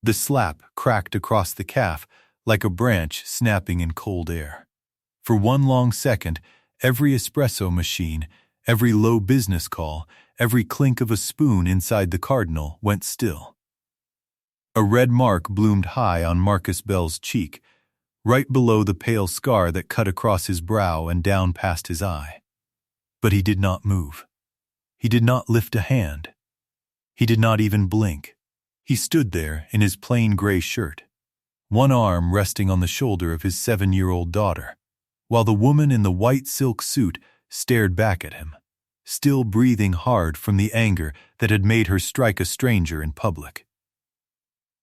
The slap cracked across the calf like a branch snapping in cold air. For one long second, every espresso machine, every low business call, every clink of a spoon inside the Cardinal went still. A red mark bloomed high on Marcus Bell's cheek, right below the pale scar that cut across his brow and down past his eye. But he did not move. He did not lift a hand. He did not even blink. He stood there in his plain gray shirt, one arm resting on the shoulder of his 7-year-old daughter, while the woman in the white silk suit stared back at him, still breathing hard from the anger that had made her strike a stranger in public.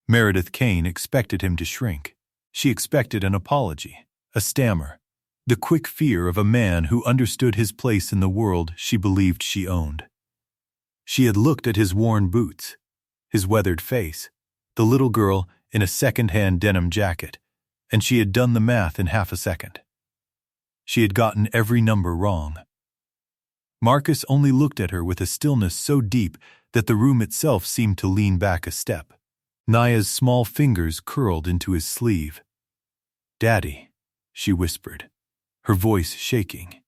Meredith Kane expected him to shrink. She expected an apology, a stammer, the quick fear of a man who understood his place in the world she believed she owned. She had looked at his worn boots, his weathered face, the little girl in a secondhand denim jacket, and she had done the math in half a second. She had gotten every number wrong. Marcus only looked at her with a stillness so deep that the room itself seemed to lean back a step. Naya's small fingers curled into his sleeve. "Daddy," she whispered, her voice shaking.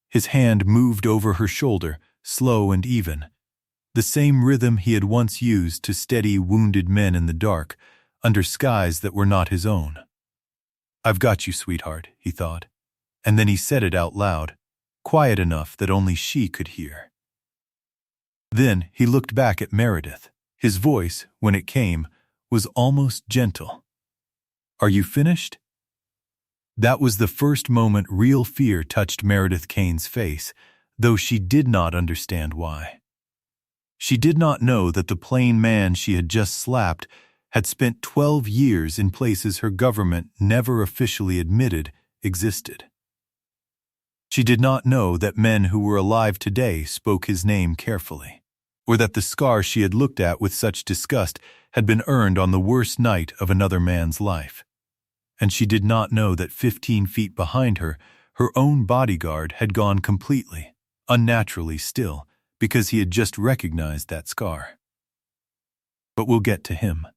His hand moved over her shoulder, slow and even, the same rhythm he had once used to steady wounded men in the dark, under skies that were not his own. "I've got you, sweetheart," he thought, and then he said it out loud, quiet enough that only she could hear. Then he looked back at Meredith. His voice, when it came, was almost gentle. "Are you finished?" That was the first moment real fear touched Meredith Kane's face, though she did not understand why. She did not know that the plain man she had just slapped had spent 12 years in places her government never officially admitted existed. She did not know that men who were alive today spoke his name carefully, or that the scar she had looked at with such disgust had been earned on the worst night of another man's life. And she did not know that 15 feet behind her, her own bodyguard had gone completely, unnaturally still, because he had just recognized that scar. But we'll get to him.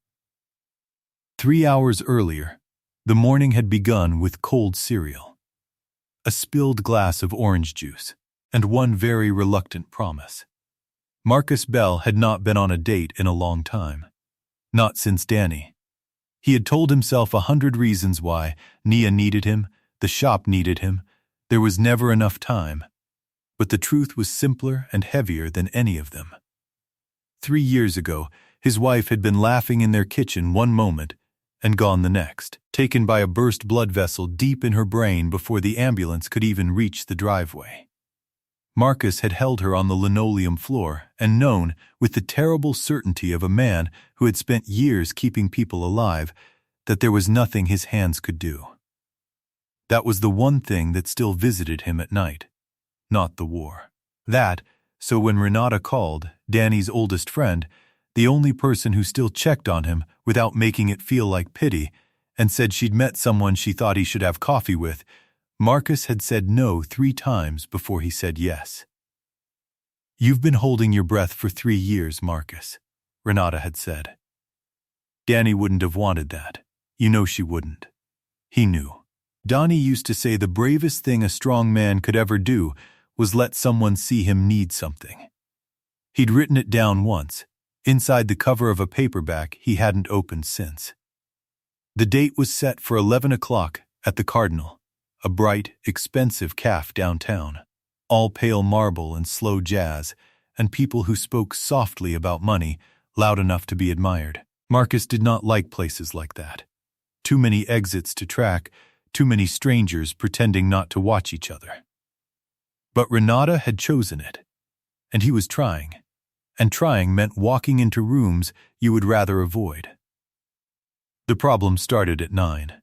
3 hours earlier, the morning had begun with cold cereal, a spilled glass of orange juice, and one very reluctant promise. Marcus Bell had not been on a date in a long time. Not since Danny. He had told himself 100 reasons why. Nia needed him, the shop needed him, there was never enough time. But the truth was simpler and heavier than any of them. 3 years ago, his wife had been laughing in their kitchen one moment and gone the next, taken by a burst blood vessel deep in her brain before the ambulance could even reach the driveway. Marcus had held her on the linoleum floor and known, with the terrible certainty of a man who had spent years keeping people alive, that there was nothing his hands could do. That was the one thing that still visited him at night, not the war. So when Renata called, Danny's oldest friend, the only person who still checked on him without making it feel like pity, and said she'd met someone she thought he should have coffee with, Marcus had said no 3 times before he said yes. "You've been holding your breath for 3 years, Marcus," Renata had said. Danny wouldn't have wanted that. You know she wouldn't. He knew. Donnie used to say the bravest thing a strong man could ever do was let someone see him need something. He'd written it down once, inside the cover of a paperback he hadn't opened since. The date was set for 11 o'clock at the Cardinal, a bright, expensive café downtown, all pale marble and slow jazz, and people who spoke softly about money, loud enough to be admired. Marcus did not like places like that. Too many exits to track, too many strangers pretending not to watch each other. But Renata had chosen it, and he was trying. And trying meant walking into rooms you would rather avoid. The problem started at 9.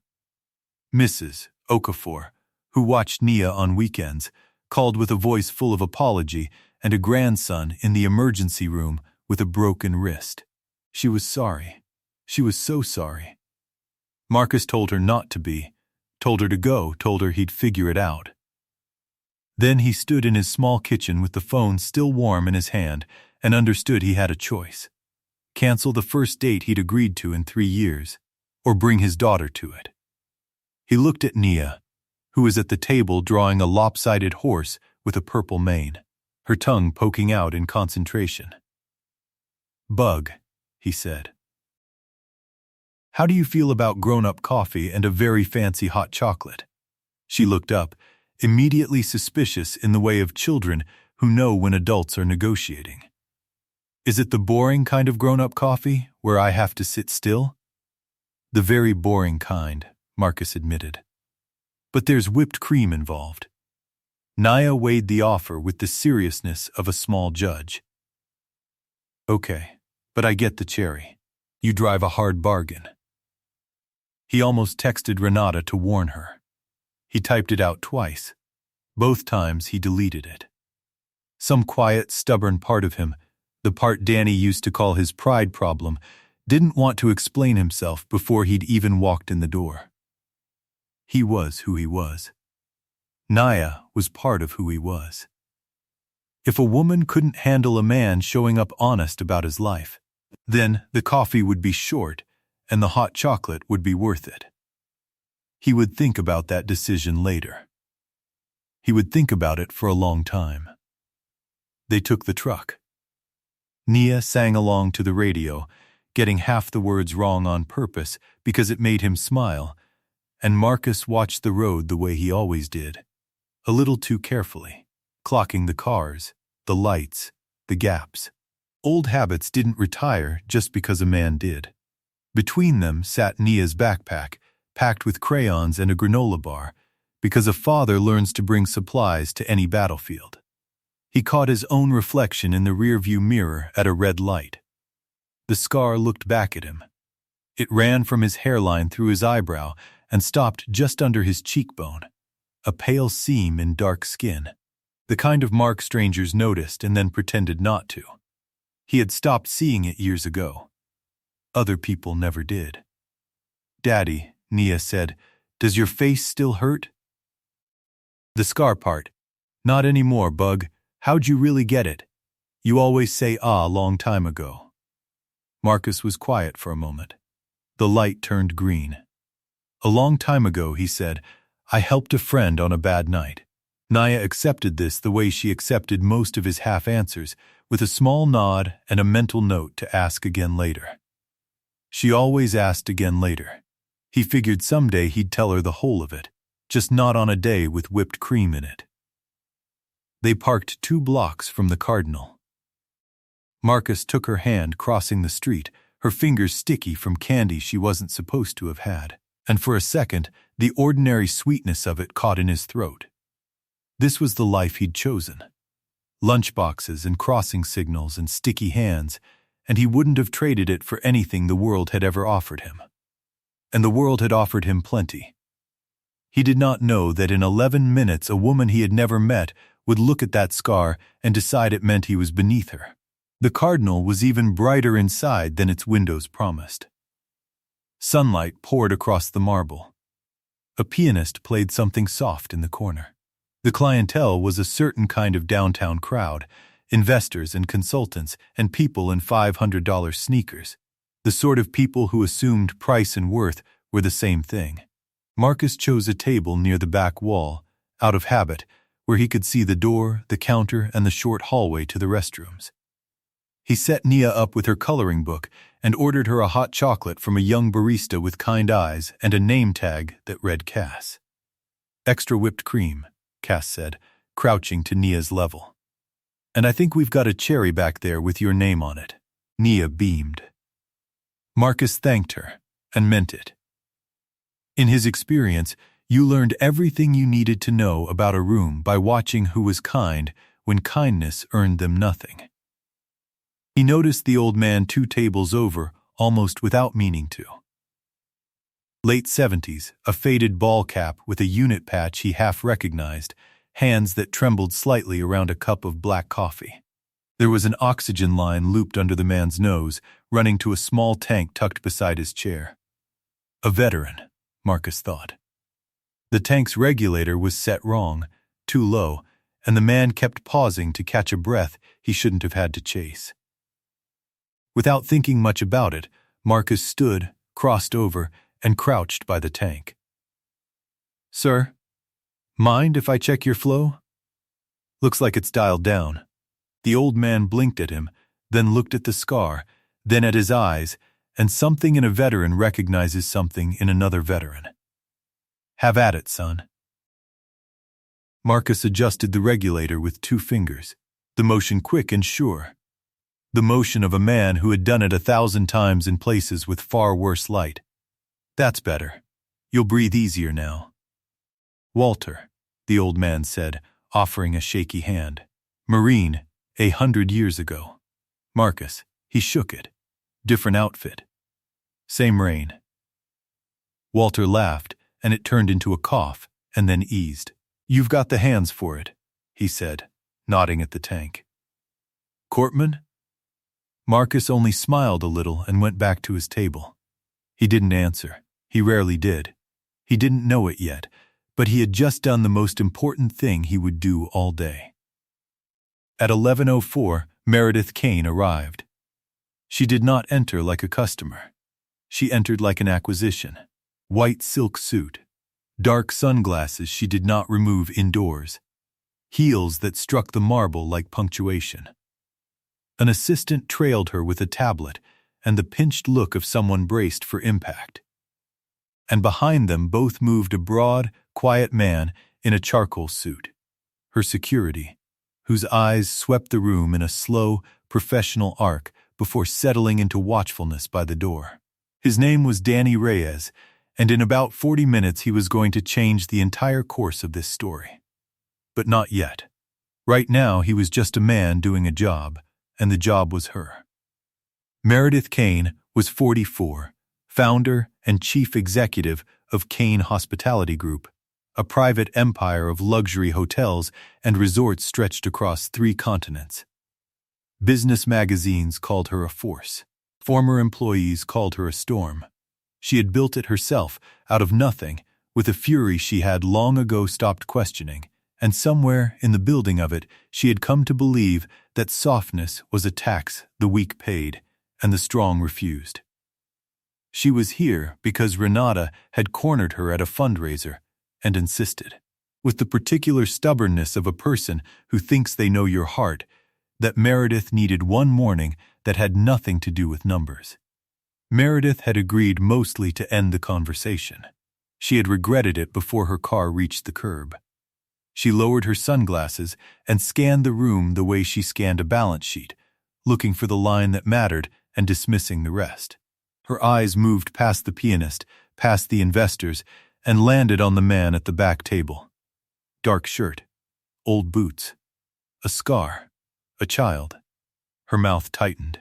Mrs. Okafor, who watched Nia on weekends, called with a voice full of apology and a grandson in the emergency room with a broken wrist. She was sorry. She was so sorry. Marcus told her not to be, told her to go, told her he'd figure it out. Then he stood in his small kitchen with the phone still warm in his hand and understood he had a choice. cancel the first date he'd agreed to in 3 years, or bring his daughter to it. He looked at Nia, who was at the table drawing a lopsided horse with a purple mane, her tongue poking out in concentration. "Bug," he said. "How do you feel about grown-up coffee and a very fancy hot chocolate?" She looked up, immediately suspicious in the way of children who know when adults are negotiating. "Is it the boring kind of grown-up coffee, where I have to sit still?" "The very boring kind," Marcus admitted. "But there's whipped cream involved." Nia weighed the offer with the seriousness of a small judge. "Okay, but I get the cherry. You drive a hard bargain." He almost texted Renata to warn her. He typed it out twice. Both times he deleted it. Some quiet, stubborn part of him, the part Danny used to call his pride problem, didn't want to explain himself before he'd even walked in the door. He was who he was. Nia was part of who he was. If a woman couldn't handle a man showing up honest about his life, then the coffee would be short and the hot chocolate would be worth it. He would think about that decision later. He would think about it for a long time. They took the truck. Nia sang along to the radio, getting half the words wrong on purpose because it made him smile, and Marcus watched the road the way he always did, a little too carefully, clocking the cars, the lights, the gaps. Old habits didn't retire just because a man did. Between them sat Nia's backpack, packed with crayons and a granola bar, because a father learns to bring supplies to any battlefield. He caught his own reflection in the rearview mirror at a red light. The scar looked back at him. It ran from his hairline through his eyebrow and stopped just under his cheekbone, a pale seam in dark skin, the kind of mark strangers noticed and then pretended not to. He had stopped seeing it years ago. Other people never did. "Daddy," Nia said, "does your face still hurt?" "The scar part. Not anymore, Bug. How'd you really get it? You always say long time ago." Marcus was quiet for a moment. The light turned green. "A long time ago," he said, "I helped a friend on a bad night." Nia accepted this the way she accepted most of his half-answers, with a small nod and a mental note to ask again later. She always asked again later. He figured someday he'd tell her the whole of it, just not on a day with whipped cream in it. They parked 2 blocks from the Cardinal. Marcus took her hand crossing the street, her fingers sticky from candy she wasn't supposed to have had, and for a second, the ordinary sweetness of it caught in his throat. This was the life he'd chosen. Lunchboxes and crossing signals and sticky hands, and he wouldn't have traded it for anything the world had ever offered him. And the world had offered him plenty. He did not know that in 11 minutes a woman he had never met would look at that scar and decide it meant he was beneath her. The Cardinal was even brighter inside than its windows promised. Sunlight poured across the marble. A pianist played something soft in the corner. The clientele was a certain kind of downtown crowd, investors and consultants and people in $500 sneakers, the sort of people who assumed price and worth were the same thing. Marcus chose a table near the back wall, out of habit, where he could see the door, the counter, and the short hallway to the restrooms. He set Nia up with her coloring book and ordered her a hot chocolate from a young barista with kind eyes and a name tag that read Cass. "Extra whipped cream," Cass said, crouching to Nia's level. "And I think we've got a cherry back there with your name on it." Nia beamed. Marcus thanked her, and meant it. In his experience, you learned everything you needed to know about a room by watching who was kind when kindness earned them nothing. He noticed the old man 2 tables over, almost without meaning to. Late 70s, a faded ball cap with a unit patch he half recognized, hands that trembled slightly around a cup of black coffee. There was an oxygen line looped under the man's nose, running to a small tank tucked beside his chair. A veteran, Marcus thought. The tank's regulator was set wrong, too low, and the man kept pausing to catch a breath he shouldn't have had to chase. Without thinking much about it, Marcus stood, crossed over, and crouched by the tank. "Sir, mind if I check your flow?" "Looks like it's dialed down." The old man blinked at him, then looked at the scar, then at his eyes, and something in a veteran recognizes something in another veteran. "Have at it, son." Marcus adjusted the regulator with 2 fingers, the motion quick and sure. The motion of a man who had done it 1,000 times in places with far worse light. "That's better. You'll breathe easier now." "Walter," the old man said, offering a shaky hand. "Marine, 100 years ago." Marcus, he shook it. "Different outfit." "Same rain." Walter laughed, and it turned into a cough, and then eased. "You've got the hands for it," he said, nodding at the tank. "Cortman?" Marcus only smiled a little and went back to his table. He didn't answer. He rarely did. He didn't know it yet, but he had just done the most important thing he would do all day. At 11:04, Meredith Kane arrived. She did not enter like a customer. She entered like an acquisition. White silk suit. Dark sunglasses she did not remove indoors. Heels that struck the marble like punctuation. An assistant trailed her with a tablet and the pinched look of someone braced for impact. And behind them both moved a broad, quiet man in a charcoal suit. Her security, whose eyes swept the room in a slow, professional arc before settling into watchfulness by the door. His name was Danny Reyes, and in about 40 minutes he was going to change the entire course of this story. But not yet. Right now he was just a man doing a job, and the job was her. Meredith Kane was 44, founder and chief executive of Kane Hospitality Group, a private empire of luxury hotels and resorts stretched across 3 continents. Business magazines called her a force. Former employees called her a storm. She had built it herself, out of nothing, with a fury she had long ago stopped questioning, and somewhere in the building of it she had come to believe that softness was a tax the weak paid and the strong refused. She was here because Renata had cornered her at a fundraiser and insisted, with the particular stubbornness of a person who thinks they know your heart, that Meredith needed one morning that had nothing to do with numbers. Meredith had agreed mostly to end the conversation. She had regretted it before her car reached the curb. She lowered her sunglasses and scanned the room the way she scanned a balance sheet, looking for the line that mattered and dismissing the rest. Her eyes moved past the pianist, past the investors, and landed on the man at the back table. Dark shirt, old boots, a scar, a child. Her mouth tightened.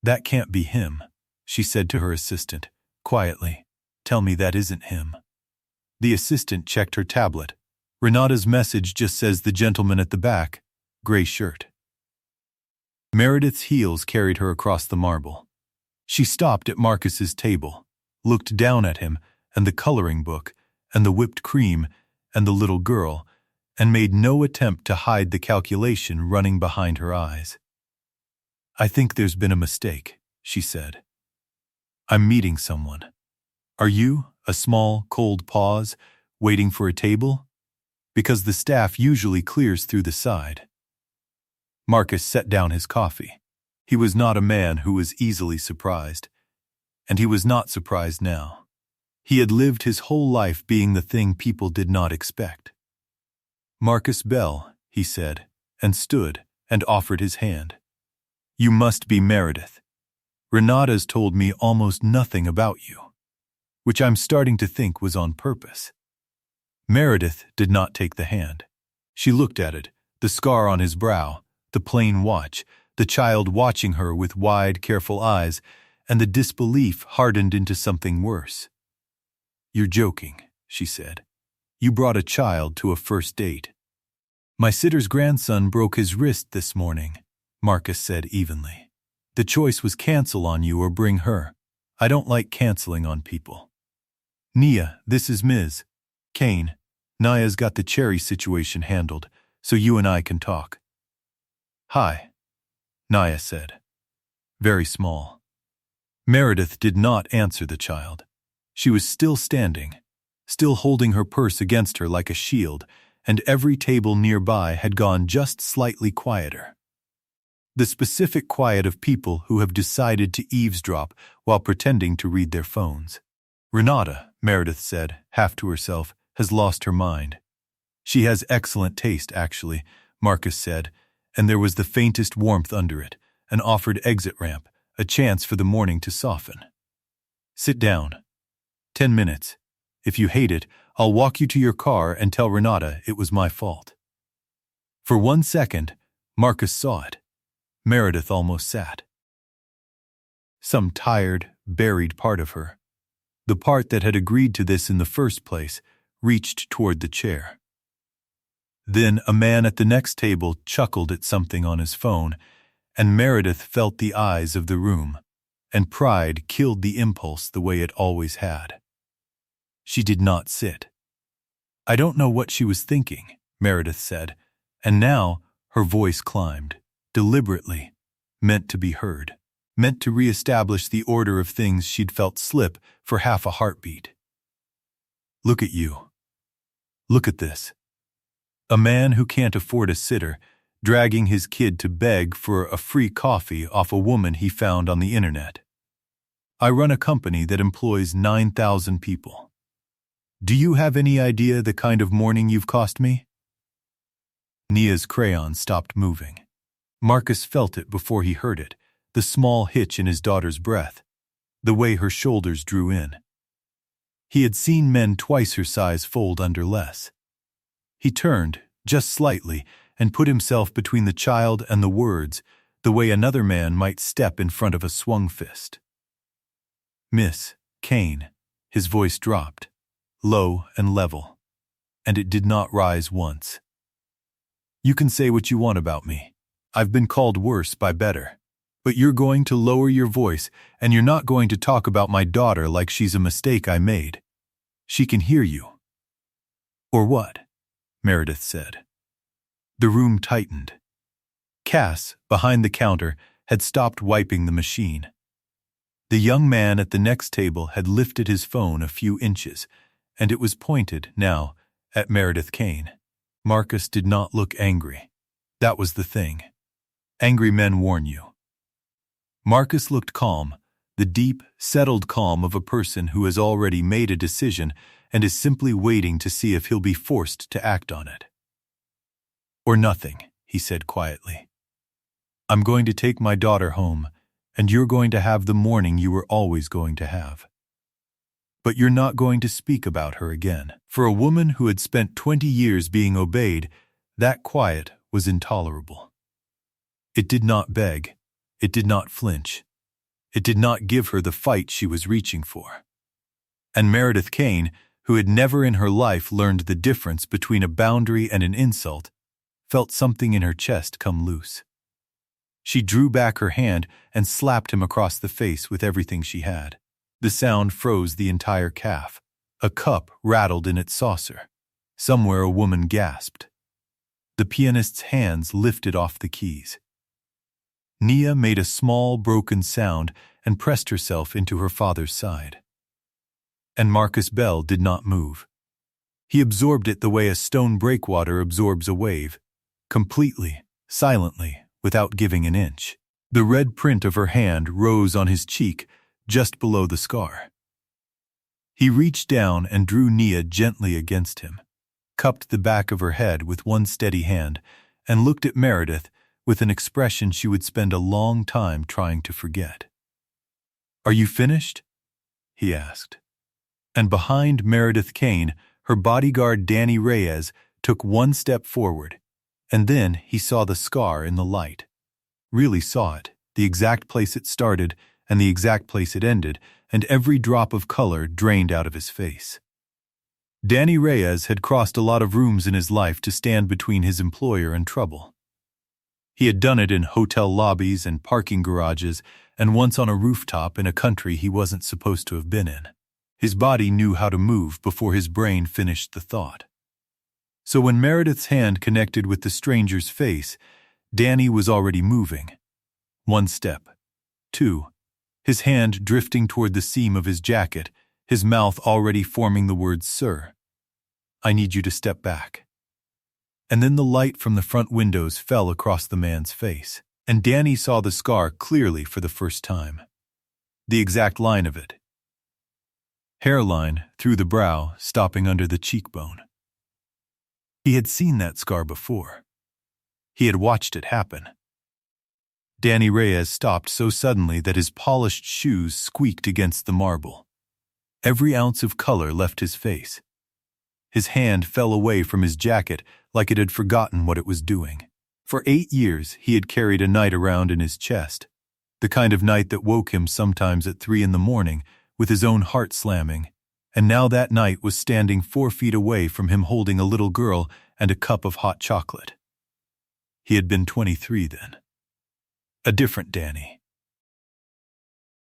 "That can't be him," she said to her assistant, quietly. "Tell me that isn't him." The assistant checked her tablet. Renata's message just says the gentleman at the back, gray shirt. Meredith's heels carried her across the marble. She stopped at Marcus's table, looked down at him and the coloring book and the whipped cream and the little girl, and made no attempt to hide the calculation running behind her eyes. "I think there's been a mistake," she said. "I'm meeting someone. Are you?" A small, cold pause, waiting for a table? "Because the staff usually clears through the side." Marcus set down his coffee. He was not a man who was easily surprised. And he was not surprised now. He had lived his whole life being the thing people did not expect. "Marcus Bell," he said, and stood and offered his hand. "You must be Meredith. Renata's told me almost nothing about you," which I'm starting to think was on purpose. Meredith did not take the hand. She looked at it, the scar on his brow, the plain watch, the child watching her with wide, careful eyes, and the disbelief hardened into something worse. "You're joking," she said. "You brought a child to a first date." "My sitter's grandson broke his wrist this morning," Marcus said evenly. "The choice was cancel on you or bring her. I don't like canceling on people." "Nia, this is Ms. Kane. Naya's got the cherry situation handled, so you and I can talk." "Hi," Naya said. very small. Meredith did not answer the child. She was still standing, still holding her purse against her like a shield, and every table nearby had gone just slightly quieter. The specific quiet of people who have decided to eavesdrop while pretending to read their phones. Renata, Meredith said, half to herself, has lost her mind. She has excellent taste, actually, Marcus said, and there was the faintest warmth under it, an offered exit ramp, a chance for the morning to soften. Sit down. 10 minutes. If you hate it, I'll walk you to your car and tell Renata it was my fault. For 1 second, Marcus saw it. Meredith almost sat. Some tired, buried part of her, the part that had agreed to this in the first place, reached toward the chair. Then a man at the next table chuckled at something on his phone, and Meredith felt the eyes of the room, and pride killed the impulse the way it always had. She did not sit. I don't know what she was thinking, Meredith said, and now her voice climbed, deliberately, meant to be heard, meant to reestablish the order of things she'd felt slip for half a heartbeat. Look at you. Look at this. A man who can't afford a sitter, dragging his kid to beg for a free coffee off a woman he found on the internet. I run a company that employs 9,000 people. Do you have any idea the kind of morning you've cost me? Nia's crayon stopped moving. Marcus felt it before he heard it, the small hitch in his daughter's breath, the way her shoulders drew in. He had seen men twice her size fold under less. He turned, just slightly, and put himself between the child and the words, the way another man might step in front of a swung fist. Miss Kane, his voice dropped, low and level, and it did not rise once. You can say what you want about me. I've been called worse by better. But you're going to lower your voice, and you're not going to talk about my daughter like she's a mistake I made. She can hear you. Or what? Meredith said. The room tightened. Cass, behind the counter, had stopped wiping the machine. The young man at the next table had lifted his phone a few inches, and it was pointed, now, at Meredith Kane. Marcus did not look angry. That was the thing. Angry men warn you. Marcus looked calm, the deep, settled calm of a person who has already made a decision and is simply waiting to see if he'll be forced to act on it. Or nothing, he said quietly. I'm going to take my daughter home, and you're going to have the morning you were always going to have. But you're not going to speak about her again. For a woman who had spent 20 years being obeyed, that quiet was intolerable. It did not beg. It did not flinch. It did not give her the fight she was reaching for. And Meredith Kane, who had never in her life learned the difference between a boundary and an insult, felt something in her chest come loose. She drew back her hand and slapped him across the face with everything she had. The sound froze the entire calf. A cup rattled in its saucer. Somewhere a woman gasped. The pianist's hands lifted off the keys. Nia made a small, broken sound and pressed herself into her father's side. And Marcus Bell did not move. He absorbed it the way a stone breakwater absorbs a wave, completely, silently, without giving an inch. The red print of her hand rose on his cheek, just below the scar. He reached down and drew Nia gently against him, cupped the back of her head with one steady hand, and looked at Meredith with an expression she would spend a long time trying to forget. Are you finished? He asked. And behind Meredith Kane, her bodyguard Danny Reyes took one step forward, and then he saw the scar in the light. Really saw it, the exact place it started and the exact place it ended, and every drop of color drained out of his face. Danny Reyes had crossed a lot of rooms in his life to stand between his employer and trouble. He had done it in hotel lobbies and parking garages, and once on a rooftop in a country he wasn't supposed to have been in. His body knew how to move before his brain finished the thought. So when Meredith's hand connected with the stranger's face, Danny was already moving. One step, too, his hand drifting toward the seam of his jacket, his mouth already forming the words, "Sir, I need you to step back." And then the light from the front windows fell across the man's face, and Danny saw the scar clearly for the first time. The exact line of it. Hairline through the brow, stopping under the cheekbone. He had seen that scar before. He had watched it happen. Danny Reyes stopped so suddenly that his polished shoes squeaked against the marble. Every ounce of color left his face. His hand fell away from his jacket like it had forgotten what it was doing. For 8 years he had carried a knight around in his chest, the kind of knight that woke him sometimes at 3 in the morning with his own heart slamming, and now that knight was standing 4 feet away from him holding a little girl and a cup of hot chocolate. He had been 23 then. A different Danny.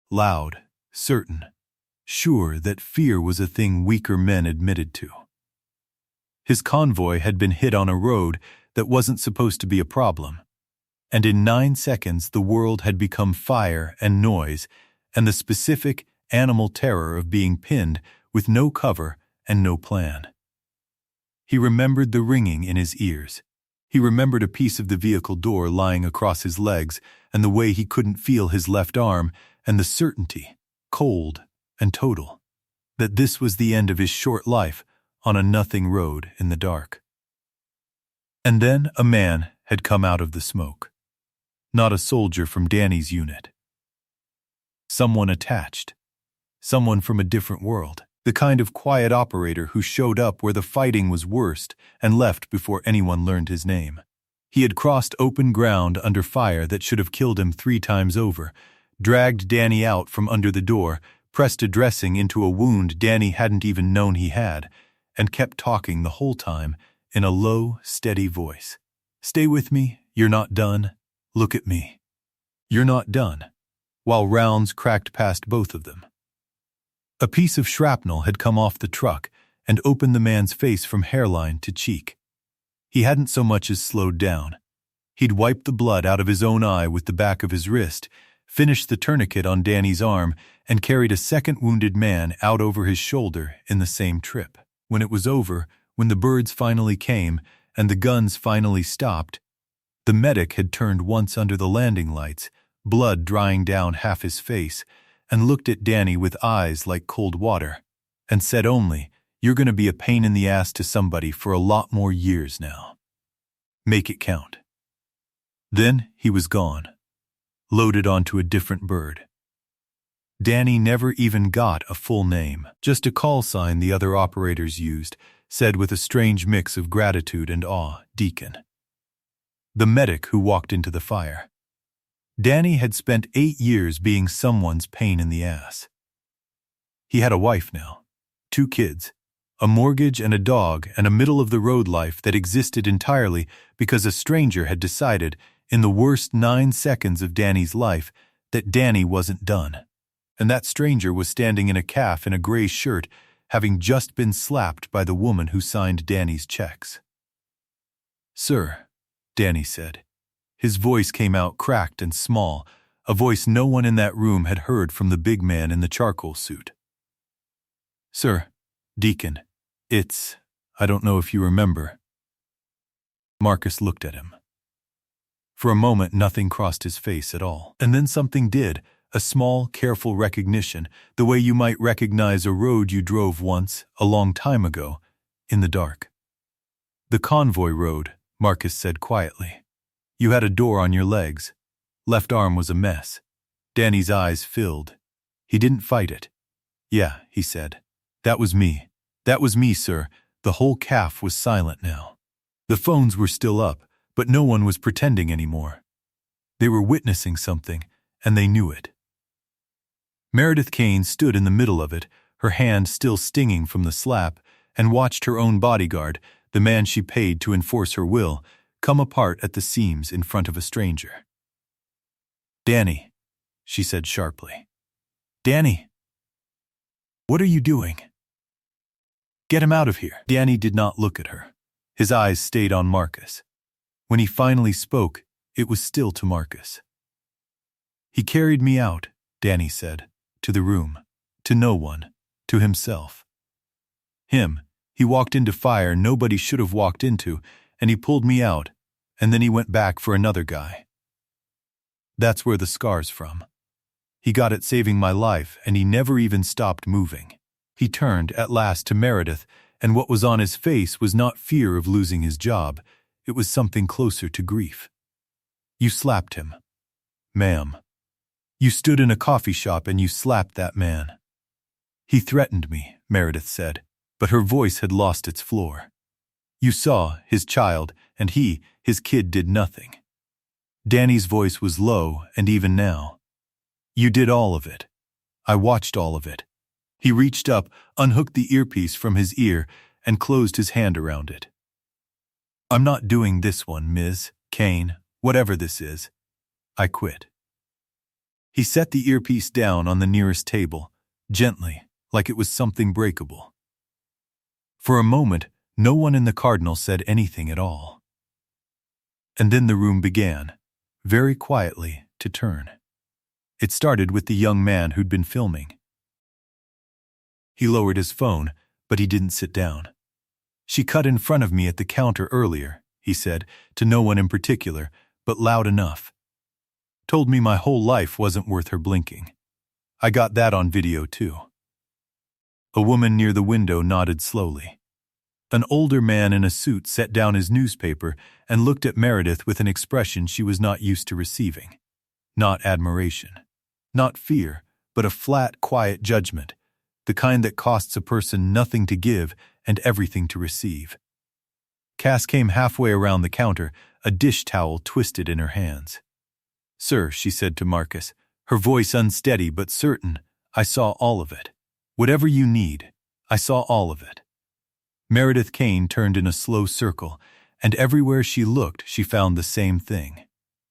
Loud, certain, sure that fear was a thing weaker men admitted to. His convoy had been hit on a road that wasn't supposed to be a problem, and in 9 seconds the world had become fire and noise and the specific animal terror of being pinned with no cover and no plan. He remembered the ringing in his ears. He remembered a piece of the vehicle door lying across his legs and the way he couldn't feel his left arm and the certainty, cold and total, that this was the end of his short life on a nothing road in the dark. And then a man had come out of the smoke. Not a soldier from Danny's unit. Someone attached. Someone from a different world. The kind of quiet operator who showed up where the fighting was worst and left before anyone learned his name. He had crossed open ground under fire that should have killed him 3 times over, dragged Danny out from under the door, pressed a dressing into a wound Danny hadn't even known he had, and kept talking the whole time in a low, steady voice. "Stay with me, you're not done. Look at me. You're not done," while rounds cracked past both of them. A piece of shrapnel had come off the truck and opened the man's face from hairline to cheek. He hadn't so much as slowed down. He'd wiped the blood out of his own eye with the back of his wrist, finished the tourniquet on Danny's arm, and carried a second wounded man out over his shoulder in the same trip. When it was over, when the birds finally came and the guns finally stopped, the medic had turned once under the landing lights, blood drying down half his face, and looked at Danny with eyes like cold water, and said only, "You're going to be a pain in the ass to somebody for a lot more years now. Make it count." Then he was gone, loaded onto a different bird. Danny never even got a full name, just a call sign the other operators used, said with a strange mix of gratitude and awe, "Deacon." The medic who walked into the fire. Danny had spent 8 years being someone's pain in the ass. He had a wife now, 2 kids, a mortgage and a dog, and a middle-of-the-road life that existed entirely because a stranger had decided, in the worst 9 seconds of Danny's life, that Danny wasn't done. And that stranger was standing in a calf in a gray shirt, having just been slapped by the woman who signed Danny's checks. "Sir," Danny said. His voice came out cracked and small, a voice no one in that room had heard from the big man in the charcoal suit. "Sir, Deacon, I don't know if you remember." Marcus looked at him. For a moment nothing crossed his face at all, and then something did, a small, careful recognition, the way you might recognize a road you drove once, a long time ago, in the dark. "The convoy road," Marcus said quietly. "You had a door on your legs. Left arm was a mess." Danny's eyes filled. He didn't fight it. "Yeah," he said. "That was me. That was me, sir." The whole calf was silent now. The phones were still up, but no one was pretending anymore. They were witnessing something, and they knew it. Meredith Kane stood in the middle of it, her hand still stinging from the slap, and watched her own bodyguard, the man she paid to enforce her will, come apart at the seams in front of a stranger. "Danny," she said sharply. "Danny! What are you doing? Get him out of here." Danny did not look at her. His eyes stayed on Marcus. When he finally spoke, it was still to Marcus. He carried me out, Danny said, to the room, to no one, to himself. Him, he walked into fire nobody should have walked into, and he pulled me out, and then he went back for another guy. That's where the scar's from. He got it saving my life, and he never even stopped moving. He turned, at last, to Meredith, and what was on his face was not fear of losing his job, it was something closer to grief. You slapped him. Ma'am. You stood in a coffee shop and you slapped that man. He threatened me, Meredith said, but her voice had lost its floor. You saw, his child, and his kid did nothing. Danny's voice was low, and even now. You did all of it. I watched all of it. He reached up, unhooked the earpiece from his ear, and closed his hand around it. I'm not doing this one, Ms. Kane, whatever this is. I quit. He set the earpiece down on the nearest table, gently, like it was something breakable. For a moment, no one in the Cardinal said anything at all. And then the room began, very quietly, to turn. It started with the young man who'd been filming. He lowered his phone, but he didn't sit down. She cut in front of me at the counter earlier, he said, to no one in particular, but loud enough. Told me my whole life wasn't worth her blinking. I got that on video too. A woman near the window nodded slowly. An older man in a suit set down his newspaper and looked at Meredith with an expression she was not used to receiving. Not admiration. Not fear, but a flat, quiet judgment, the kind that costs a person nothing to give and everything to receive. Cass came halfway around the counter, a dish towel twisted in her hands. Sir, she said to Marcus, her voice unsteady but certain, I saw all of it. Whatever you need, I saw all of it. Meredith Kane turned in a slow circle, and everywhere she looked she found the same thing.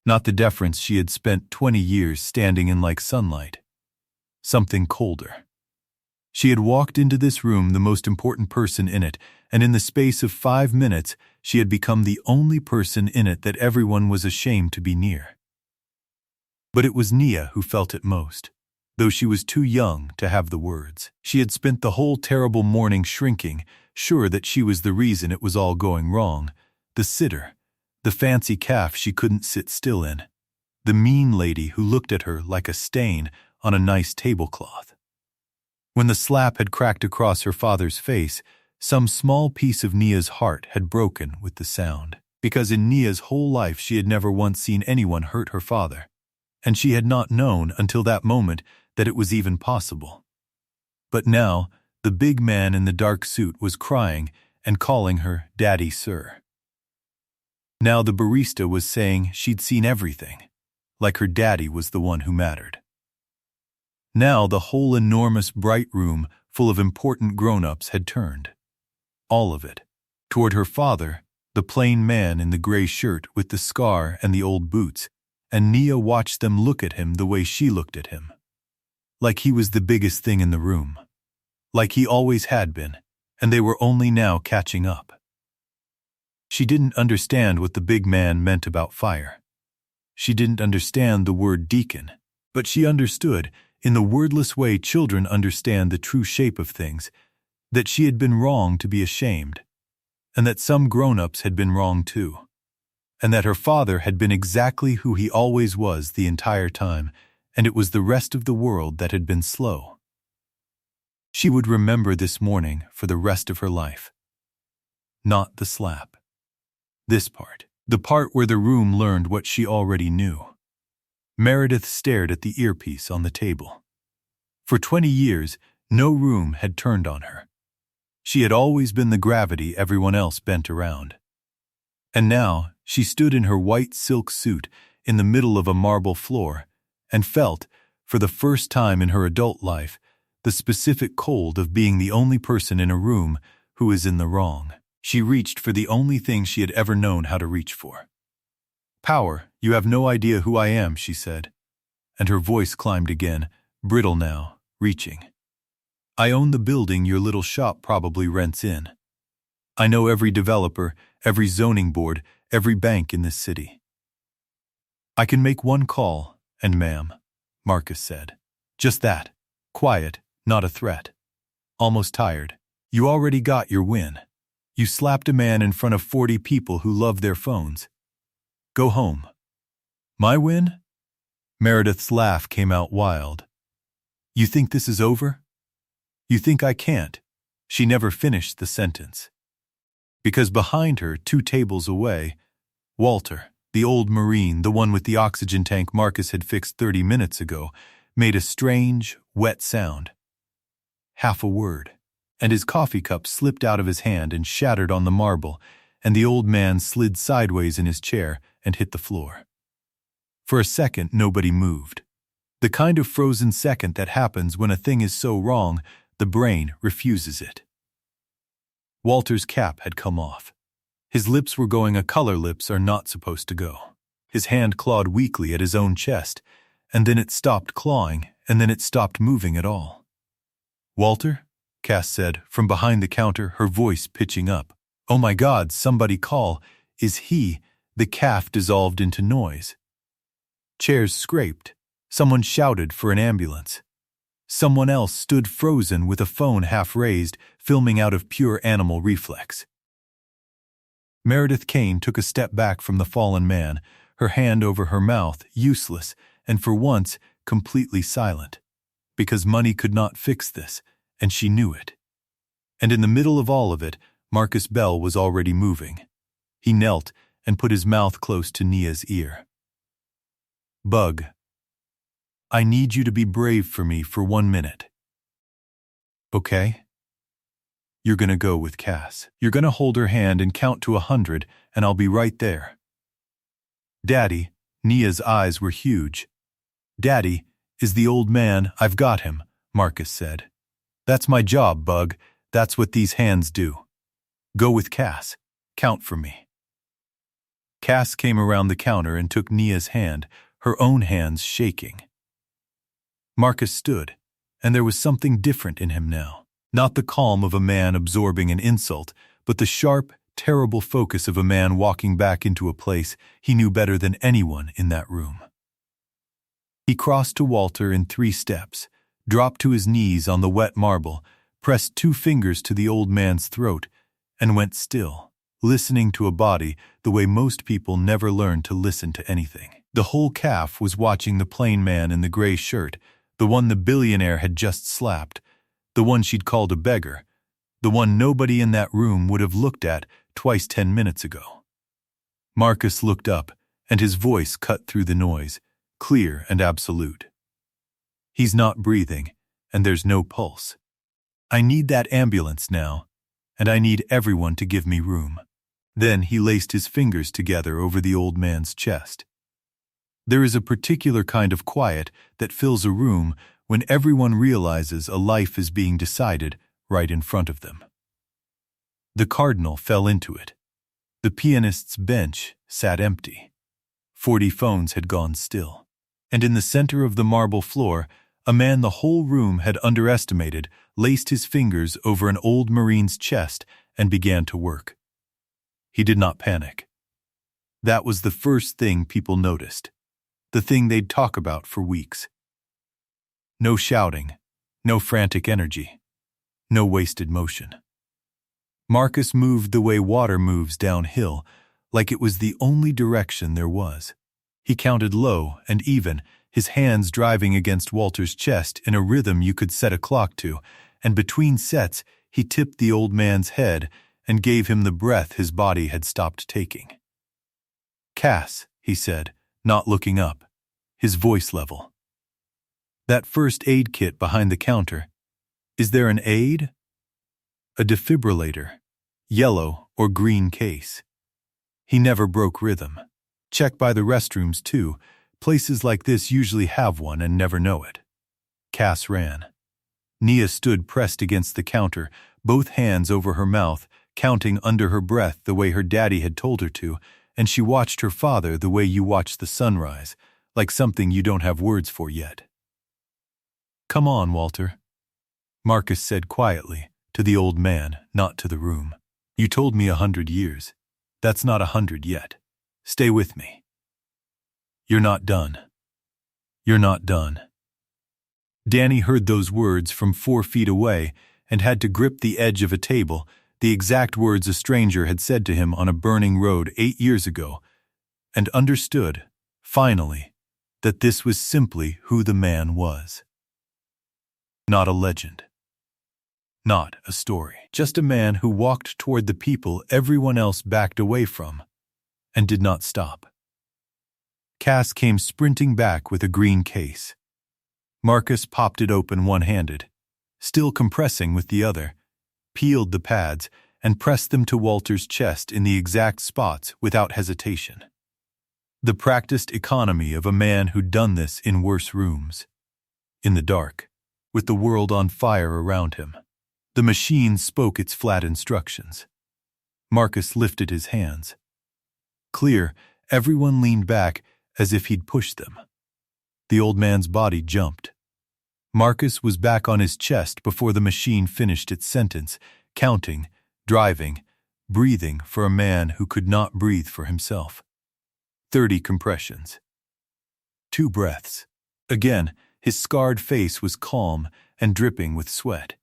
Not the deference she had spent 20 years standing in like sunlight. Something colder. She had walked into this room the most important person in it, and in the space of 5 minutes she had become the only person in it that everyone was ashamed to be near. But it was Nia who felt it most, though she was too young to have the words. She had spent the whole terrible morning shrinking, sure that she was the reason it was all going wrong. The sitter, the fancy calf she couldn't sit still in, the mean lady who looked at her like a stain on a nice tablecloth. When the slap had cracked across her father's face, some small piece of Nia's heart had broken with the sound, because in Nia's whole life she had never once seen anyone hurt her father, and she had not known until that moment that it was even possible. But now, the big man in the dark suit was crying and calling her Daddy Sir. Now the barista was saying she'd seen everything, like her daddy was the one who mattered. Now the whole enormous bright room full of important grown-ups had turned. All of it. Toward her father, the plain man in the gray shirt with the scar and the old boots, and Nia watched them look at him the way she looked at him. Like he was the biggest thing in the room. Like he always had been, and they were only now catching up. She didn't understand what the big man meant about fire. She didn't understand the word deacon, but she understood, in the wordless way children understand the true shape of things, that she had been wrong to be ashamed, and that some grown-ups had been wrong too, and that her father had been exactly who he always was the entire time, and it was the rest of the world that had been slow. She would remember this morning for the rest of her life. Not the slap. This part. The part where the room learned what she already knew. Meredith stared at the earpiece on the table. For 20 years, no room had turned on her. She had always been the gravity everyone else bent around. And now, she stood in her white silk suit in the middle of a marble floor and felt, for the first time in her adult life, the specific cold of being the only person in a room who is in the wrong. She reached for the only thing she had ever known how to reach for. Power, you have no idea who I am, she said. And her voice climbed again, brittle now, reaching. I own the building your little shop probably rents in. I know every developer, every zoning board, every bank in this city. I can make one call, and ma'am, Marcus said. Just that. Quiet, not a threat. Almost tired. You already got your win. You slapped a man in front of 40 people who love their phones. Go home. My win? Meredith's laugh came out wild. You think this is over? You think I can't? She never finished the sentence. Because behind her, 2 tables away, Walter, the old Marine, the one with the oxygen tank Marcus had fixed 30 minutes ago, made a strange, wet sound. Half a word, and his coffee cup slipped out of his hand and shattered on the marble, and the old man slid sideways in his chair and hit the floor. For a second, nobody moved. The kind of frozen second that happens when a thing is so wrong, the brain refuses it. Walter's cap had come off. His lips were going a color lips are not supposed to go. His hand clawed weakly at his own chest, and then it stopped clawing, and then it stopped moving at all. Walter? Cass said, from behind the counter, her voice pitching up. Oh my God, somebody call. Is he? The calf dissolved into noise. Chairs scraped. Someone shouted for an ambulance. Someone else stood frozen with a phone half raised, filming out of pure animal reflex. Meredith Kane took a step back from the fallen man, her hand over her mouth, useless, and for once, completely silent. Because money could not fix this, and she knew it. And in the middle of all of it, Marcus Bell was already moving. He knelt and put his mouth close to Nia's ear. Bug. I need you to be brave for me for 1 minute. Okay? You're gonna go with Cass. You're gonna hold her hand and count to 100, and I'll be right there. Daddy, Nia's eyes were huge. Daddy, is the old man, I've got him, Marcus said. That's my job, Bug. That's what these hands do. Go with Cass. Count for me. Cass came around the counter and took Nia's hand, her own hands shaking. Marcus stood, and there was something different in him now. Not the calm of a man absorbing an insult, but the sharp, terrible focus of a man walking back into a place he knew better than anyone in that room. He crossed to Walter in 3 steps, dropped to his knees on the wet marble, pressed 2 fingers to the old man's throat, and went still, listening to a body the way most people never learn to listen to anything. The whole calf was watching the plain man in the gray shirt, the one the billionaire had just slapped, the one she'd called a beggar, the one nobody in that room would have looked at twice 10 minutes ago. Marcus looked up, and his voice cut through the noise, clear and absolute. He's not breathing, and there's no pulse. I need that ambulance now, and I need everyone to give me room. Then he laced his fingers together over the old man's chest. There is a particular kind of quiet that fills a room when everyone realizes a life is being decided right in front of them. The cardinal fell into it. The pianist's bench sat empty. 40 phones had gone still. And in the center of the marble floor, a man the whole room had underestimated laced his fingers over an old Marine's chest and began to work. He did not panic. That was the first thing people noticed, the thing they'd talk about for weeks. No shouting, no frantic energy, no wasted motion. Marcus moved the way water moves downhill, like it was the only direction there was. He counted low and even, his hands driving against Walter's chest in a rhythm you could set a clock to, and between sets he tipped the old man's head and gave him the breath his body had stopped taking. Cass, he said, not looking up, his voice level. That first aid kit behind the counter. Is there an aid? A defibrillator, yellow or green case. He never broke rhythm. Check by the restrooms too. Places like this usually have one and never know it. Cass ran. Nia stood pressed against the counter, both hands over her mouth, counting under her breath the way her daddy had told her to, and she watched her father the way you watch the sunrise, like something you don't have words for yet. Come on, Walter, Marcus said quietly, to the old man, not to the room. You told me 100 years. That's not 100 yet. Stay with me. You're not done. You're not done. Danny heard those words from 4 feet away and had to grip the edge of a table, the exact words a stranger had said to him on a burning road 8 years ago, and understood, finally, that this was simply who the man was. Not a legend. Not a story. Just a man who walked toward the people everyone else backed away from, and did not stop. Cass came sprinting back with a green case. Marcus popped it open one-handed, still compressing with the other, peeled the pads, and pressed them to Walter's chest in the exact spots without hesitation. The practiced economy of a man who'd done this in worse rooms. In the dark, with the world on fire around him, the machine spoke its flat instructions. Marcus lifted his hands. Clear, everyone leaned back as if he'd pushed them. The old man's body jumped. Marcus was back on his chest before the machine finished its sentence, counting, driving, breathing for a man who could not breathe for himself. 30 compressions. 2 breaths. Again, his scarred face was calm and dripping with sweat,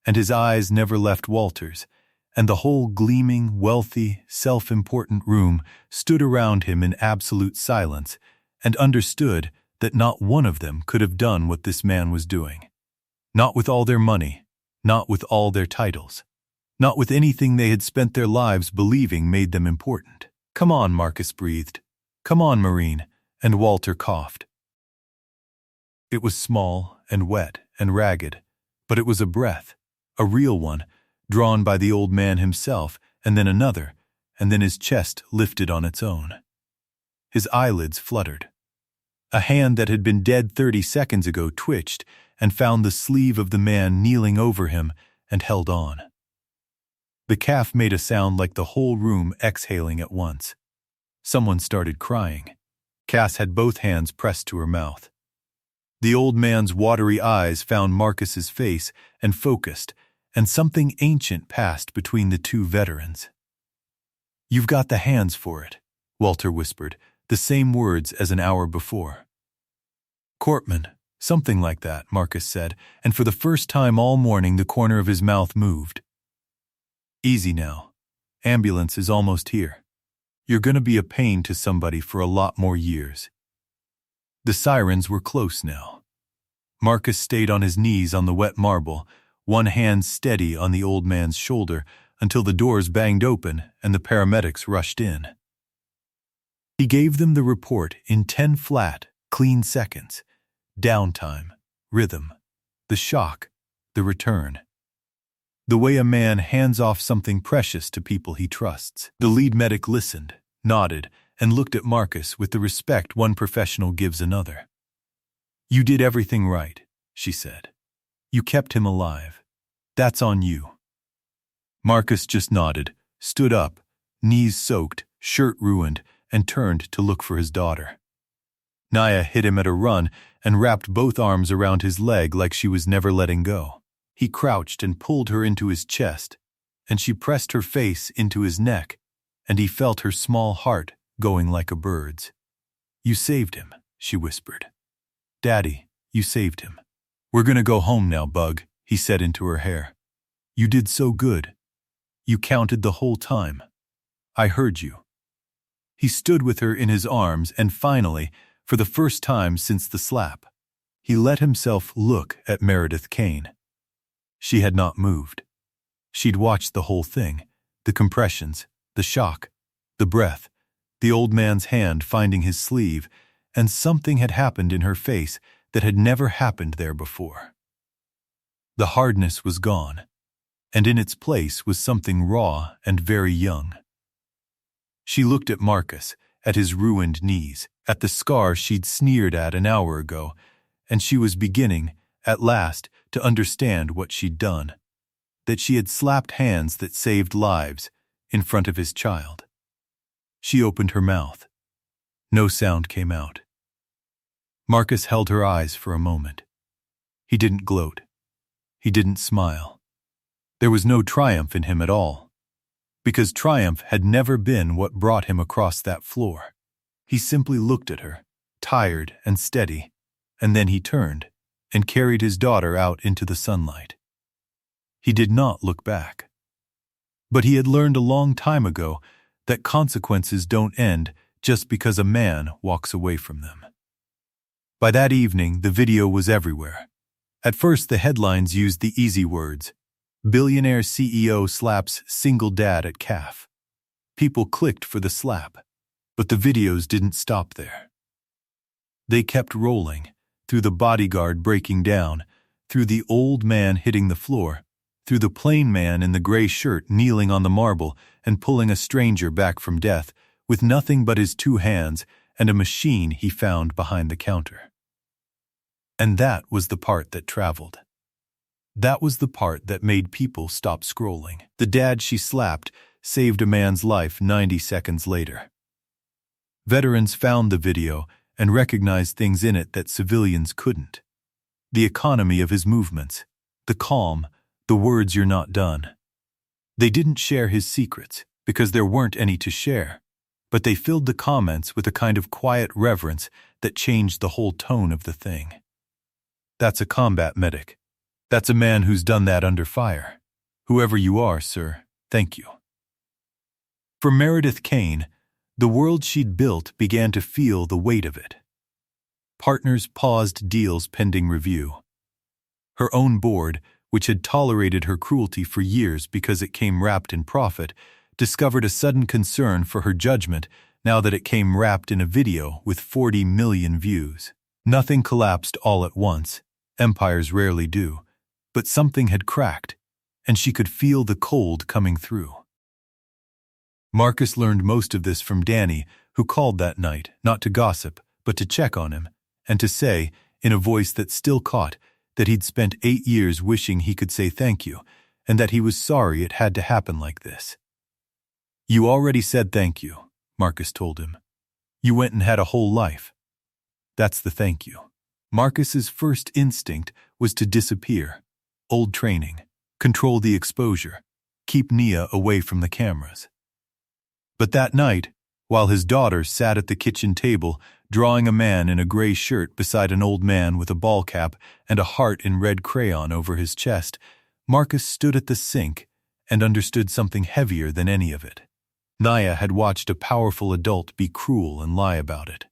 and his eyes never left Walter's, and the whole gleaming, wealthy, self-important room stood around him in absolute silence and understood that not one of them could have done what this man was doing. Not with all their money, not with all their titles, not with anything they had spent their lives believing made them important. "Come on," Marcus breathed. "Come on, Marine," and Walter coughed. It was small and wet and ragged, but it was a breath, a real one, drawn by the old man himself, and then another, and then his chest lifted on its own. His eyelids fluttered. A hand that had been dead 30 seconds ago twitched and found the sleeve of the man kneeling over him and held on. The calf made a sound like the whole room exhaling at once. Someone started crying. Cass had both hands pressed to her mouth. The old man's watery eyes found Marcus's face and focused, and something ancient passed between the two veterans. "You've got the hands for it," Walter whispered, the same words as an hour before. "Corpman, something like that," Marcus said, and for the first time all morning the corner of his mouth moved. "Easy now. Ambulance is almost here. You're gonna be a pain to somebody for a lot more years." The sirens were close now. Marcus stayed on his knees on the wet marble, one hand steady on the old man's shoulder until the doors banged open and the paramedics rushed in. He gave them the report in 10 flat, clean seconds. Downtime, rhythm, the shock, the return. The way a man hands off something precious to people he trusts. The lead medic listened, nodded, and looked at Marcus with the respect one professional gives another. "You did everything right," she said. "You kept him alive. That's on you." Marcus just nodded, stood up, knees soaked, shirt ruined, and turned to look for his daughter. Naya hit him at a run and wrapped both arms around his leg like she was never letting go. He crouched and pulled her into his chest, and she pressed her face into his neck, and he felt her small heart going like a bird's. "You saved him," she whispered. "Daddy, you saved him. We're gonna go home now, Bug," he said into her hair. "You did so good. You counted the whole time. I heard you." He stood with her in his arms and finally, for the first time since the slap, he let himself look at Meredith Kane. She had not moved. She'd watched the whole thing, the compressions, the shock, the breath, the old man's hand finding his sleeve, and something had happened in her face that had never happened there before. The hardness was gone, and in its place was something raw and very young. She looked at Marcus, at his ruined knees, at the scar she'd sneered at an hour ago, and she was beginning, at last, to understand what she'd done, that she had slapped hands that saved lives in front of his child. She opened her mouth. No sound came out. Marcus held her eyes for a moment. He didn't gloat. He didn't smile. There was no triumph in him at all, because triumph had never been what brought him across that floor. He simply looked at her, tired and steady, and then he turned, and carried his daughter out into the sunlight. He did not look back. But he had learned a long time ago that consequences don't end just because a man walks away from them. By that evening, the video was everywhere. At first, the headlines used the easy words, "Billionaire CEO slaps single dad at Café." People clicked for the slap, but the videos didn't stop there. They kept rolling, through the bodyguard breaking down, through the old man hitting the floor, through the plain man in the gray shirt kneeling on the marble and pulling a stranger back from death with nothing but his 2 hands and a machine he found behind the counter. And that was the part that traveled. That was the part that made people stop scrolling. The dad she slapped saved a man's life 90 seconds later. Veterans found the video and recognized things in it that civilians couldn't. The economy of his movements, the calm, the words "you're not done." They didn't share his secrets because there weren't any to share, but they filled the comments with a kind of quiet reverence that changed the whole tone of the thing. That's a combat medic. That's a man who's done that under fire. Whoever you are, sir, thank you. For Meredith Kane, the world she'd built began to feel the weight of it. Partners paused deals pending review. Her own board, which had tolerated her cruelty for years because it came wrapped in profit, discovered a sudden concern for her judgment now that it came wrapped in a video with 40 million views. Nothing collapsed all at once. Empires rarely do. But something had cracked, and she could feel the cold coming through. Marcus learned most of this from Danny, who called that night, not to gossip, but to check on him, and to say, in a voice that still caught, that he'd spent 8 years wishing he could say thank you, and that he was sorry it had to happen like this. "You already said thank you," Marcus told him. "You went and had a whole life. That's the thank you." Marcus's first instinct was to disappear. Old training. Control the exposure. Keep Nia away from the cameras. But that night, while his daughter sat at the kitchen table, drawing a man in a gray shirt beside an old man with a ball cap and a heart in red crayon over his chest, Marcus stood at the sink and understood something heavier than any of it. Nia had watched a powerful adult be cruel and lie about it.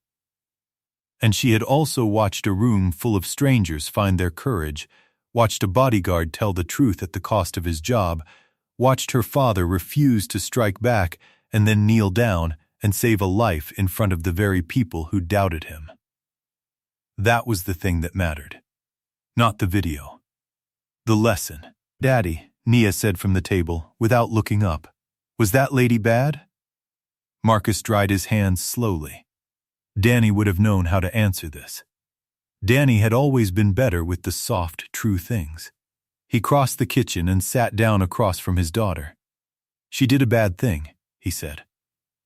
And she had also watched a room full of strangers find their courage, watched a bodyguard tell the truth at the cost of his job, watched her father refuse to strike back and then kneel down and save a life in front of the very people who doubted him. That was the thing that mattered. Not the video. The lesson. "Daddy," Nia said from the table, without looking up, "was that lady bad?" Marcus dried his hands slowly. Danny would have known how to answer this. Danny had always been better with the soft, true things. He crossed the kitchen and sat down across from his daughter. "She did a bad thing," he said.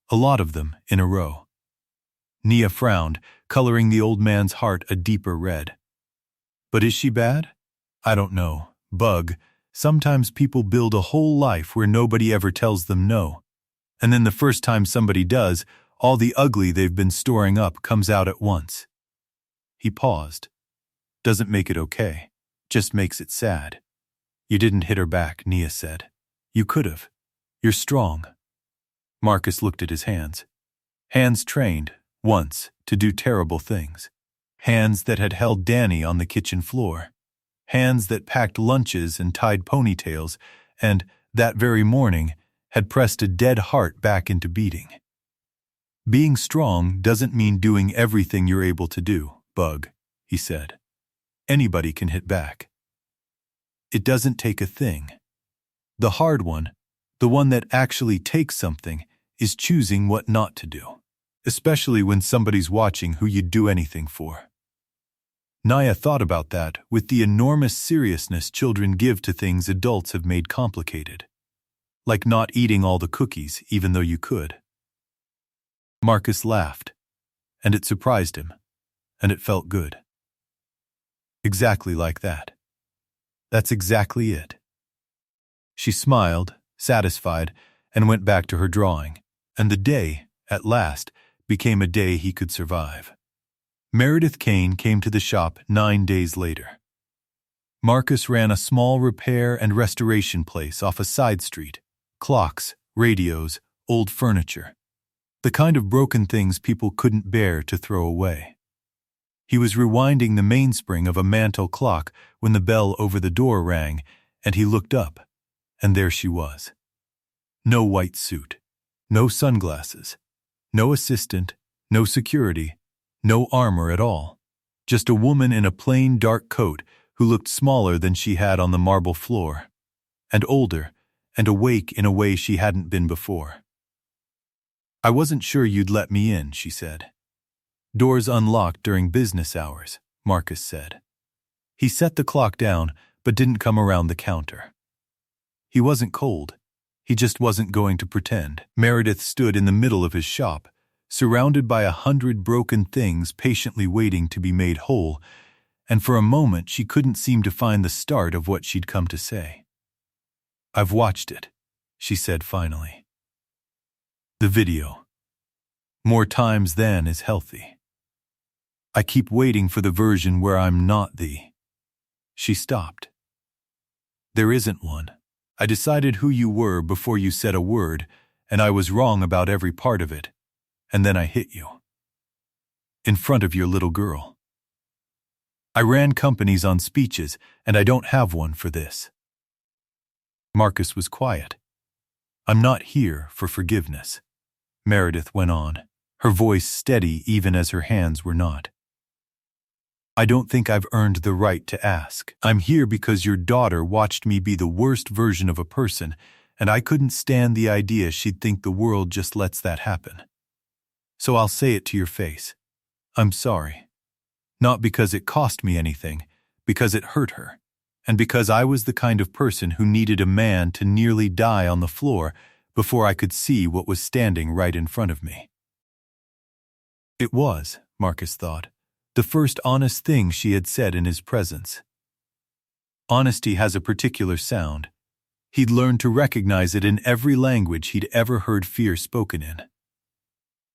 "A lot of them in a row." Nia frowned, coloring the old man's heart a deeper red. "But is she bad? I don't know. Bug, sometimes people build a whole life where nobody ever tells them no. And then the first time somebody does, all the ugly they've been storing up comes out at once." He paused. "Doesn't make it okay. Just makes it sad." "You didn't hit her back," Nia said. "You could have. You're strong." Marcus looked at his hands. Hands trained, once, to do terrible things. Hands that had held Danny on the kitchen floor. Hands that packed lunches and tied ponytails and, that very morning, had pressed a dead heart back into beating. "Being strong doesn't mean doing everything you're able to do, Bug," he said. "Anybody can hit back. It doesn't take a thing. The hard one, the one that actually takes something, is choosing what not to do, especially when somebody's watching who you'd do anything for." Nia thought about that with the enormous seriousness children give to things adults have made complicated. Like not eating all the cookies even though you could. Marcus laughed, and it surprised him, and it felt good. Exactly like that. That's exactly it. She smiled, satisfied, and went back to her drawing, and the day, at last, became a day he could survive. Meredith Kane came to the shop 9 days later. Marcus ran a small repair and restoration place off a side street. Clocks, radios, old furniture. The kind of broken things people couldn't bear to throw away. He was rewinding the mainspring of a mantel clock when the bell over the door rang, and he looked up, and there she was. No white suit, no sunglasses, no assistant, no security, no armor at all. Just a woman in a plain dark coat who looked smaller than she had on the marble floor, and older, and awake in a way she hadn't been before. "I wasn't sure you'd let me in," she said. "Doors unlocked during business hours," Marcus said. He set the clock down, but didn't come around the counter. He wasn't cold. He just wasn't going to pretend. Meredith stood in the middle of his shop, surrounded by 100 broken things patiently waiting to be made whole, and for a moment she couldn't seem to find the start of what she'd come to say. "I've watched it," she said finally. "The video. More times than is healthy. I keep waiting for the version where I'm not the..." She stopped. "There isn't one. I decided who you were before you said a word, and I was wrong about every part of it, and then I hit you. In front of your little girl. I ran companies on speeches, and I don't have one for this." Marcus was quiet. "I'm not here for forgiveness," Meredith went on, her voice steady even as her hands were not. "I don't think I've earned the right to ask. I'm here because your daughter watched me be the worst version of a person, and I couldn't stand the idea she'd think the world just lets that happen. So I'll say it to your face. I'm sorry. Not because it cost me anything, because it hurt her, and because I was the kind of person who needed a man to nearly die on the floor before I could see what was standing right in front of me." It was, Marcus thought, the first honest thing she had said in his presence. Honesty has a particular sound. He'd learned to recognize it in every language he'd ever heard fear spoken in.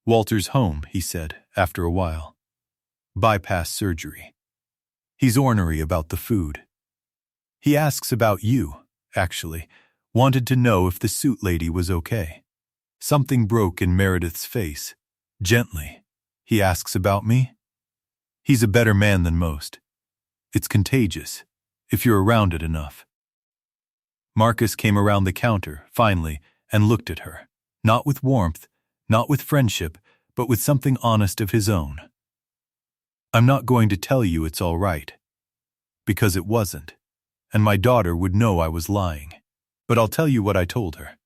"Walter's home," he said, after a while. "Bypass surgery. He's ornery about the food. He asks about you, actually. Wanted to know if the suit lady was okay." Something broke in Meredith's face. Gently. "He asks about me? He's a better man than most. It's contagious, if you're around it enough." Marcus came around the counter, finally, and looked at her. Not with warmth, not with friendship, but with something honest of his own. "I'm not going to tell you it's all right. Because it wasn't. And my daughter would know I was lying. But I'll tell you what I told her.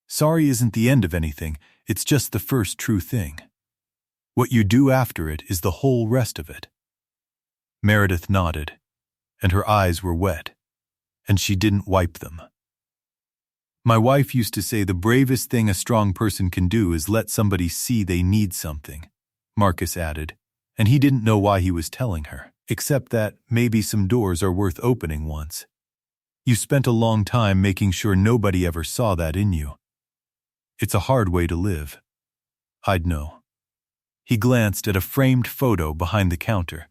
Sorry isn't the end of anything, it's just the first true thing. What you do after it is the whole rest of it." Meredith nodded, and her eyes were wet, and she didn't wipe them. "My wife used to say the bravest thing a strong person can do is let somebody see they need something," Marcus added, and he didn't know why he was telling her, except that maybe some doors are worth opening once. You spent a long time making sure nobody ever saw that in you. It's a hard way to live. I'd know. He glanced at a framed photo behind the counter,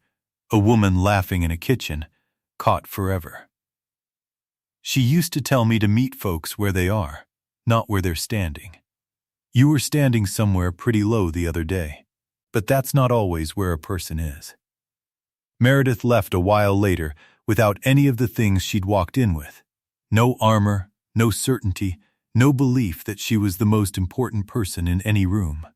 a woman laughing in a kitchen, caught forever. "She used to tell me to meet folks where they are, not where they're standing. You were standing somewhere pretty low the other day, but that's not always where a person is." Meredith left a while later without any of the things she'd walked in with. No armor, no certainty, no belief that she was the most important person in any room.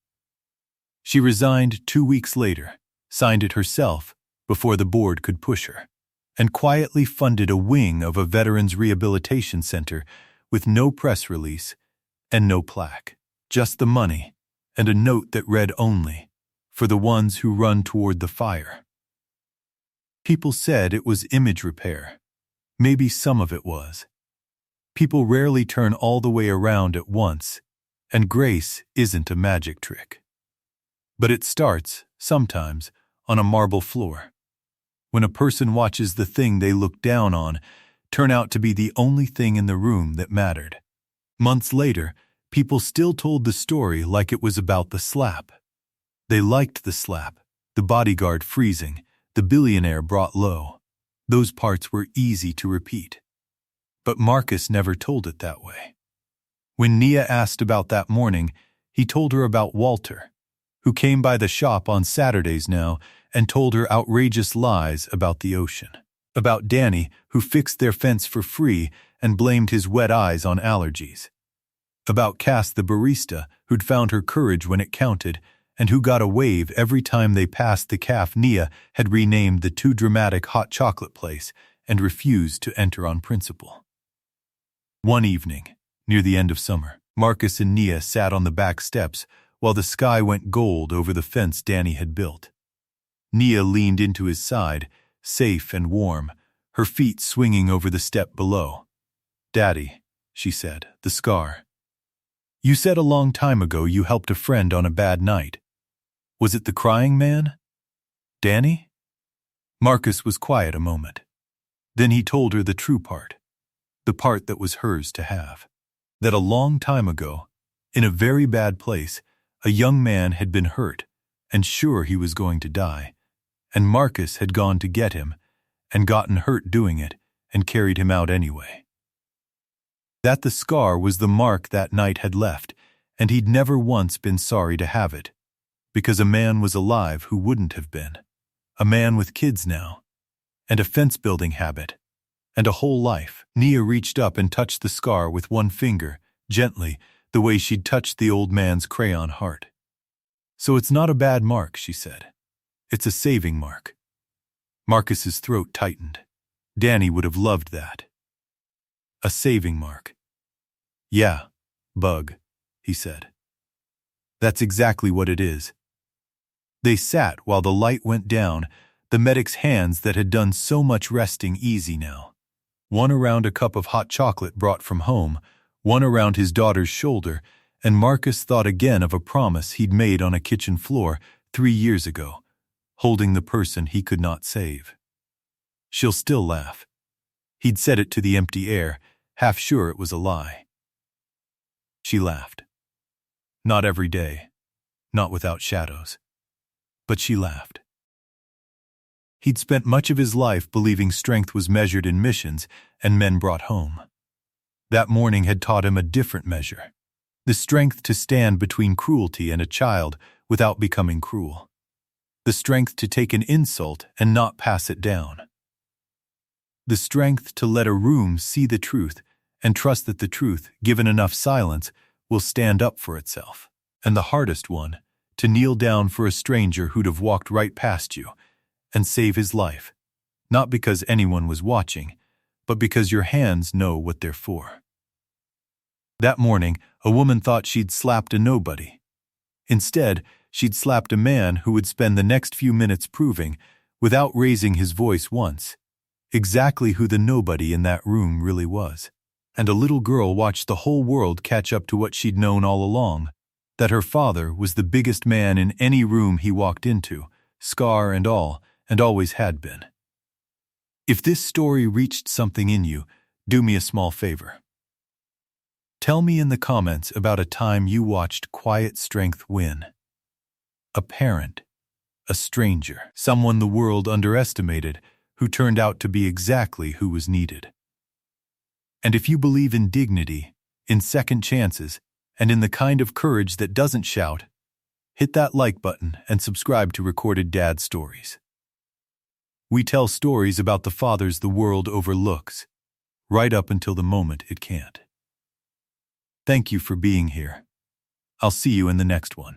She resigned 2 weeks later, signed it herself before the board could push her, and quietly funded a wing of a veterans rehabilitation center with no press release and no plaque. Just the money and a note that read only, "For the ones who run toward the fire." People said it was image repair. Maybe some of it was. People rarely turn all the way around at once, and grace isn't a magic trick. But it starts, sometimes, on a marble floor. When a person watches the thing they look down on turn out to be the only thing in the room that mattered. Months later, people still told the story like it was about the slap. They liked the slap, the bodyguard freezing, the billionaire brought low. Those parts were easy to repeat. But Marcus never told it that way. When Nia asked about that morning, he told her about Walter, who came by the shop on Saturdays now and told her outrageous lies about the ocean. About Danny, who fixed their fence for free and blamed his wet eyes on allergies. About Cass the barista, who'd found her courage when it counted and who got a wave every time they passed the cafe Nia had renamed the too dramatic hot chocolate place and refused to enter on principle. One evening, near the end of summer, Marcus and Nia sat on the back steps while the sky went gold over the fence Danny had built. Nia leaned into his side, safe and warm, her feet swinging over the step below. "Daddy," she said, "the scar. You said a long time ago you helped a friend on a bad night. Was it the crying man? Danny?" Marcus was quiet a moment. Then he told her the true part, the part that was hers to have. That a long time ago, in a very bad place, a young man had been hurt and sure he was going to die, and Marcus had gone to get him and gotten hurt doing it and carried him out anyway. That the scar was the mark that night had left, and he'd never once been sorry to have it, because a man was alive who wouldn't have been, a man with kids now, and a fence-building habit, and a whole life. Nia reached up and touched the scar with one finger, gently, the way she'd touched the old man's crayon heart. "So it's not a bad mark," she said. "It's a saving mark." Marcus's throat tightened. Danny would have loved that. A saving mark. "Yeah, Bug," he said. "That's exactly what it is." They sat while the light went down, the medic's hands that had done so much resting easy now. One around a cup of hot chocolate brought from home, one around his daughter's shoulder, and Marcus thought again of a promise he'd made on a kitchen floor 3 years ago, holding the person he could not save. She'll still laugh. He'd said it to the empty air, half sure it was a lie. She laughed. Not every day, not without shadows. But she laughed. He'd spent much of his life believing strength was measured in missions and men brought home. That morning had taught him a different measure, the strength to stand between cruelty and a child without becoming cruel, the strength to take an insult and not pass it down, the strength to let a room see the truth and trust that the truth, given enough silence, will stand up for itself, and the hardest one, to kneel down for a stranger who'd have walked right past you and save his life, not because anyone was watching, but because your hands know what they're for. That morning, a woman thought she'd slapped a nobody. Instead, she'd slapped a man who would spend the next few minutes proving, without raising his voice once, exactly who the nobody in that room really was. And a little girl watched the whole world catch up to what she'd known all along, that her father was the biggest man in any room he walked into, scar and all, and always had been. If this story reached something in you, do me a small favor. Tell me in the comments about a time you watched quiet strength win. A parent, a stranger, someone the world underestimated, who turned out to be exactly who was needed. And if you believe in dignity, in second chances, and in the kind of courage that doesn't shout, hit that like button and subscribe to Recorded Dad Stories. We tell stories about the fathers the world overlooks, right up until the moment it can't. Thank you for being here. I'll see you in the next one.